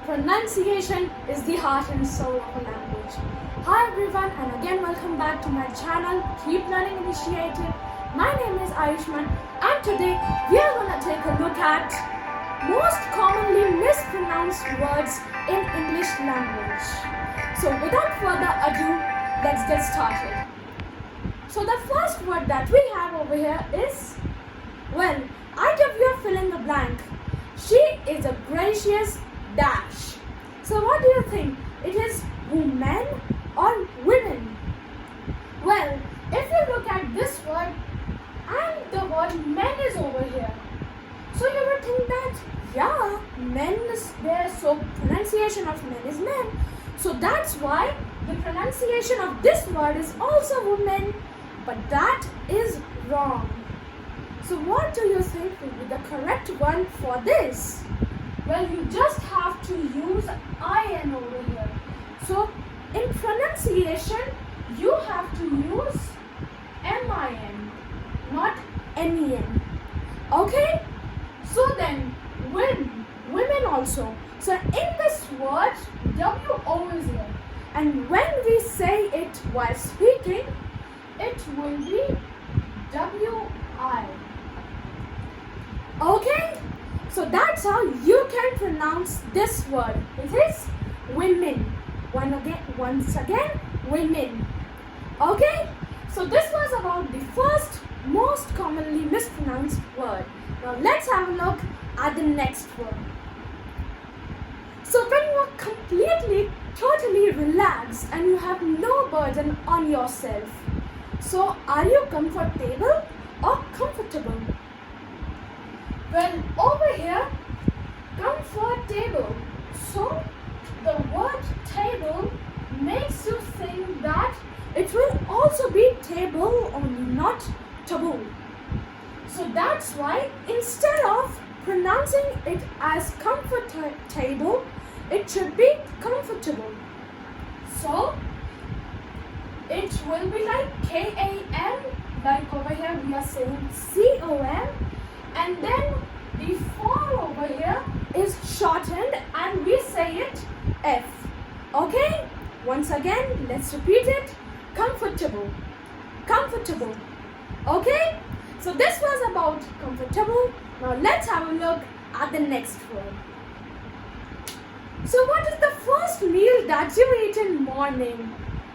Pronunciation is the heart and soul of a language. Hi everyone, and again welcome back to my channel, Keep Learning Initiative. My name is Ayushman, and today we are going to take a look at most commonly mispronounced words in English language. So without further ado, let's get started. So the first word that we have over here is, well, IW fill in the blank. She is a gracious dash. So what do you think? It is woman or women? Well, if you look at this word and the word men is over here, so you would think that yeah, men is there, so pronunciation of men is men. So that's why the pronunciation of this word is also woman, but that is wrong. So what do you think will be the correct one for this? Well, you just have to use IN over here. So in pronunciation, you have to use MIN, not NEN. Okay? So then, women also. So in this word, WO is here. And when we say it while speaking, it will be WI. Okay? So that's how you can pronounce this word. It is women. Once again, women. Okay? So this was about the first most commonly mispronounced word. Now let's have a look at the next word. So when you are completely, totally relaxed and you have no burden on yourself, so are you comfortable or comfortable? Well, over here, comfortable. So the word table makes you think that it will also be table only, not taboo. So that's why instead of pronouncing it as comfortable, it should be comfortable. So it will be like KAM, like over here we are saying COM, and then the 4 over here is shortened and we say it F. Okay? Once again, let's repeat it. Comfortable. Comfortable. Okay? So this was about comfortable. Now let's have a look at the next word. So what is the first meal that you eat in morning?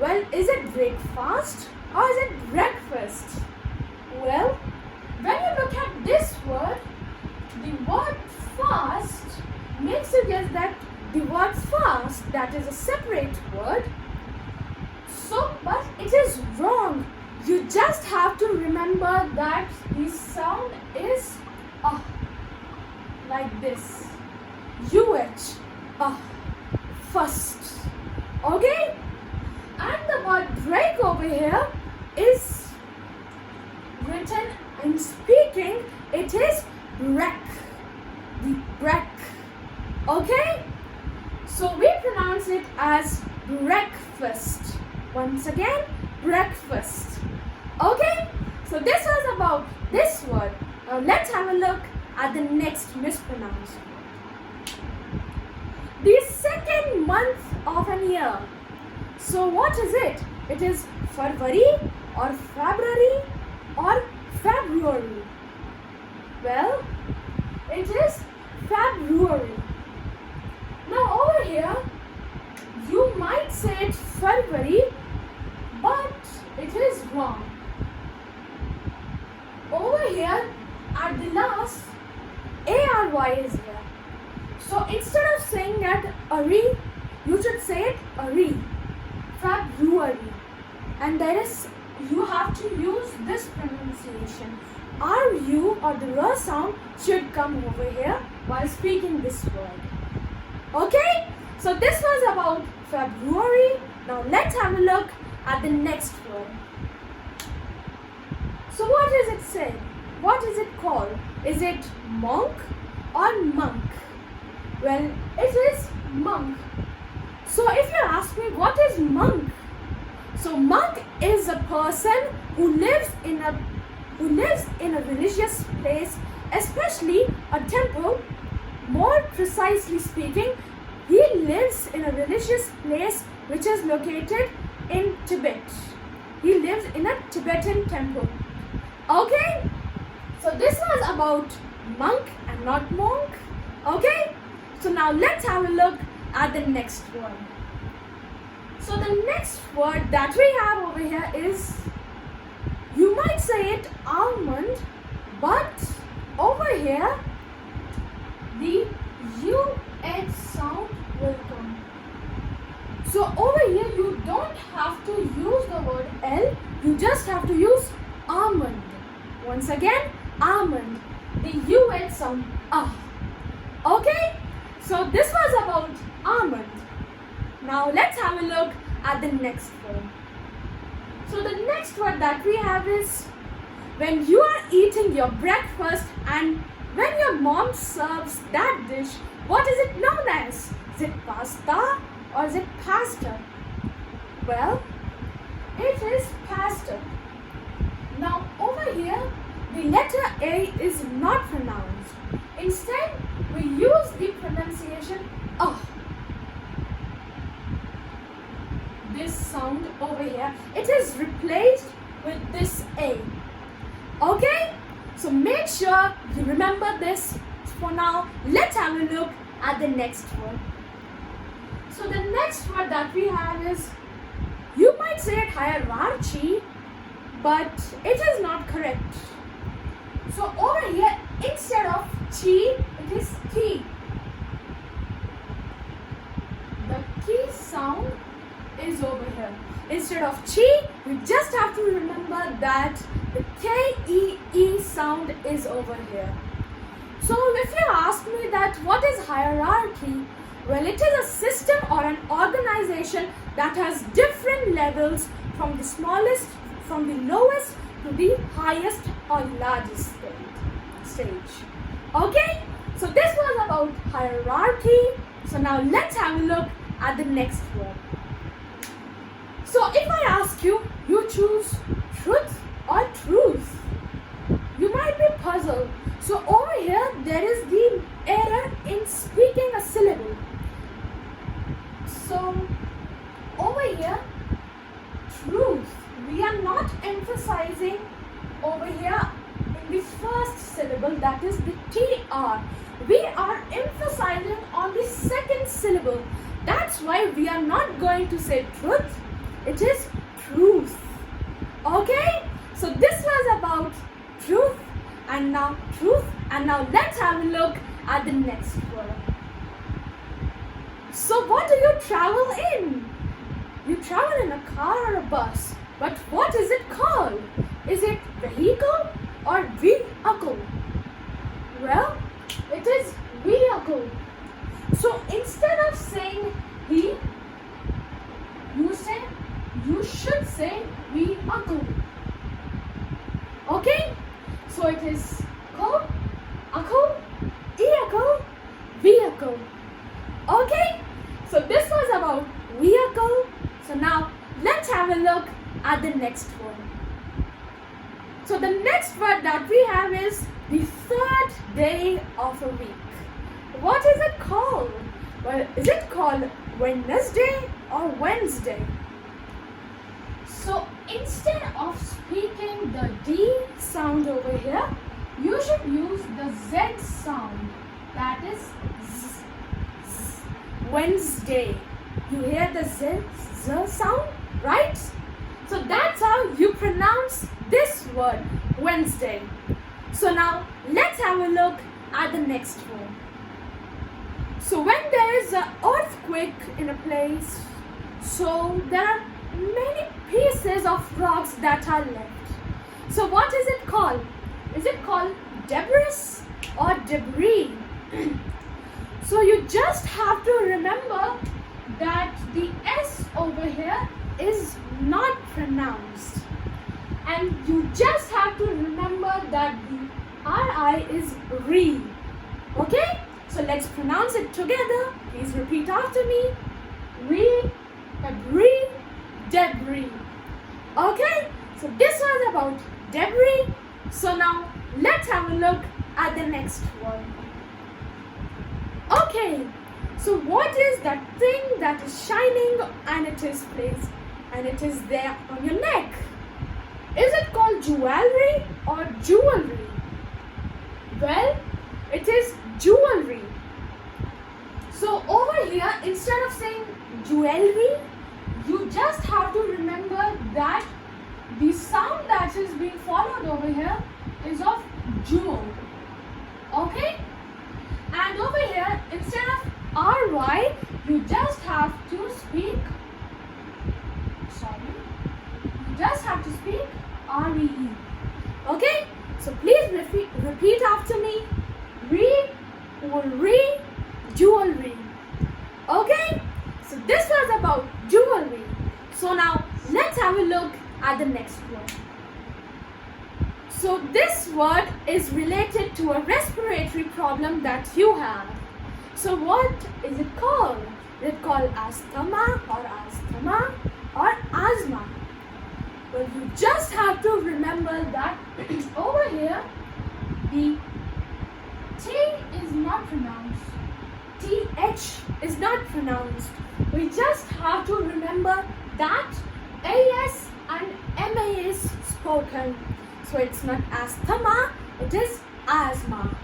Well, is it breakfast or is it breakfast? Well, when you look at this word, the word fast makes you guess that the word fast, that is a separate word. So, but it is wrong. You just have to remember that the sound is like this. UH, first. Okay? And the word break over here is written and speaking, it is break. The break. Okay? So we pronounce it as breakfast. Once again, breakfast. Okay? So this was about this word. Now let's have a look at the next mispronounced word. The second month of an year. So what is it? It is February or February or February. Well, it is February. Now over here, you might say it February, but it is wrong. Over here, at the last, ARY is here. So instead of saying that Ari, you should say it Ari. February. And there is, you have to use this pronunciation. RU or the R sound should come over here while speaking this word. Okay? So this was about February. Now let's have a look at the next word. So what is it said? What is it called? Is it monk or monk? Well, it is monk. So if you ask me what is monk? So monk is a person who lives in a religious place, especially a temple. More precisely speaking, he lives in a religious place which is located in Tibet. He lives in a Tibetan temple. Okay? So this was about monk and not monk. Okay? So now let's have a look at the next word. So the next word that we have over here is, you might say it almond, but over here the UH sound will come. So over here you don't have to use the word L, you just have to use almond. Once again, almond. The UH sound, ah. Okay? So this was about almond. Now let's have a look at the next word. So the next word that we have is, when you are eating your breakfast and when your mom serves that dish, what is it known as? Is it pasta or is it pasta? Well, it is pasta. Now over here, the letter A is not pronounced. Instead, we use the pronunciation ah. This sound over here, it is replaced with this A. Okay? So make sure you remember this. For now, let's have a look at the next word. So the next word that we have is, you might say it hierarchy, but it is not correct. So over here, instead of chi, it is ki. The ki sound is over here. Instead of chi, you just have to remember that the K-E-E sound is over here. So if you ask me that what is hierarchy, well, it is a system or an organization that has different levels from the lowest to the highest or largest stage. Okay? So this was about hierarchy. So now let's have a look at the next word. So if I ask you, you choose truth or truth, you might be puzzled. So over here, there is the error in speaking a syllable. So over here, truth, we are not emphasizing over here in the first syllable, that is the TR. We are emphasizing on the second syllable. That's why we are not going to say truth. It is truth. Okay? So this was about truth and now let's have a look at the next word. So what do you travel in? You travel in a car or a bus. But what is it called? Is it vehicle or vehicle? Well, it is vehicle. So instead of saying he, you should say vehicle. Okay? So it is ko, ako, vehicle, vehicle. Okay? So this was about vehicle. So now let's have a look at the next word. So the next word that we have is the third day of a week. What is it called? Well, is it called Wednesday or Wednesday? So instead of speaking the D sound over here, you should use the Z sound. That is Z, Z. Wednesday. You hear the Z sound, right? So that's how you pronounce this word, Wednesday. So now let's have a look at the next one. So when there is an earthquake in a place, so there are many pieces of rocks that are left. So what is it called? Is it called debris or debris? So you just have to remember that the S over here is not pronounced. And you just have to remember that the RI is re. Okay? So let's pronounce it together. Please repeat after me. Re, debris, debris. Okay? So this was about debris. So now let's have a look at the next one. Okay. So what is that thing that is shining and it is placed and it is there on your neck? Is it called jewelry or jewelry? Well, it is jewelry. So over here, instead of saying jewelry, you just have to remember that the sound that is being followed over here is of jewel. Okay? And over here, instead of RY, you just have to speak, you just have to speak REE. Okay? So please repeat after me. Jewelry. Okay? So this was about jewelry. So now let's have a look at the next word. So this word is related to a respiratory problem that you have. So what is it called? Is it called asthma or asthma? Well, you just have to remember that over here the T is not pronounced. TH is not pronounced. We just have to remember that AS and MA is spoken. So it's not asthma, it is asthma.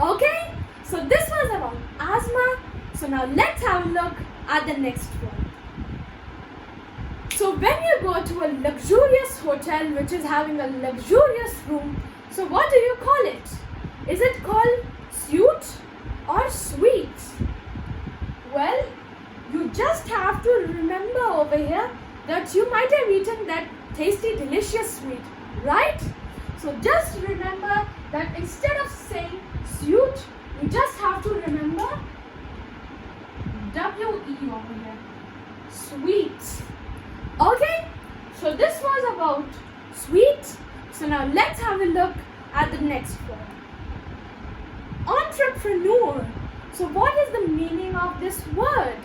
Okay? So this was about asthma. So now let's have a look at the next one. So when you go to a luxurious hotel which is having a luxurious room, so what do you call it? Is it called suite or suite? Well, you just have to remember over here that you might have eaten that tasty delicious sweet, right? So just remember that instead of saying suite, you just have to remember WE over here. Sweet. Okay? So this was about sweet. So now let's have a look at the next one. Entrepreneur. So what is the meaning of this word?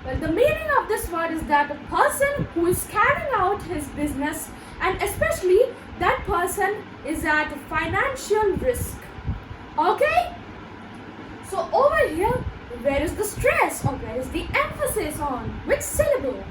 Well, the meaning of this word is that a person who is carrying out his business, and especially that person is at financial risk. Okay? So over here, where is the stress or where is the emphasis on? Which syllable?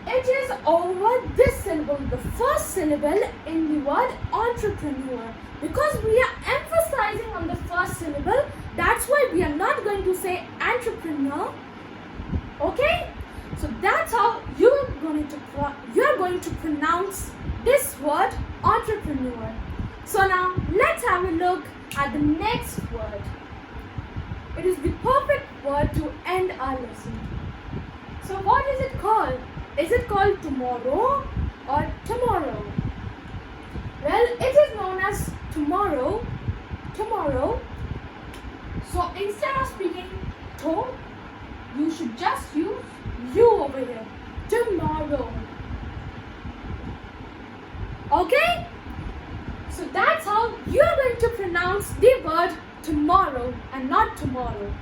It is over this syllable, the first syllable in the word entrepreneur. Because we are emphasizing on the first syllable, that's why we are not going to say entrepreneur. Okay? So that's how you are going to pronounce this word entrepreneur. So now let's have a look at the next word. It is the perfect word to end our lesson. So what is it called? Is it called tomorrow or tomorrow? Well, it is known as tomorrow. So instead of speaking to, you should just use you over here. Tomorrow. Okay? So that's how you're going to pronounce the word tomorrow and not tomorrow.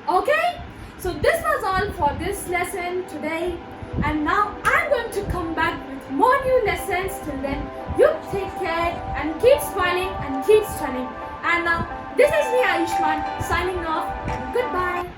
Okay? So this was all for this lesson today. And now I'm going to come back with more new lessons. Till then, you take care and keep smiling and keep studying. And now, this is me, Ayushman, signing off. Goodbye.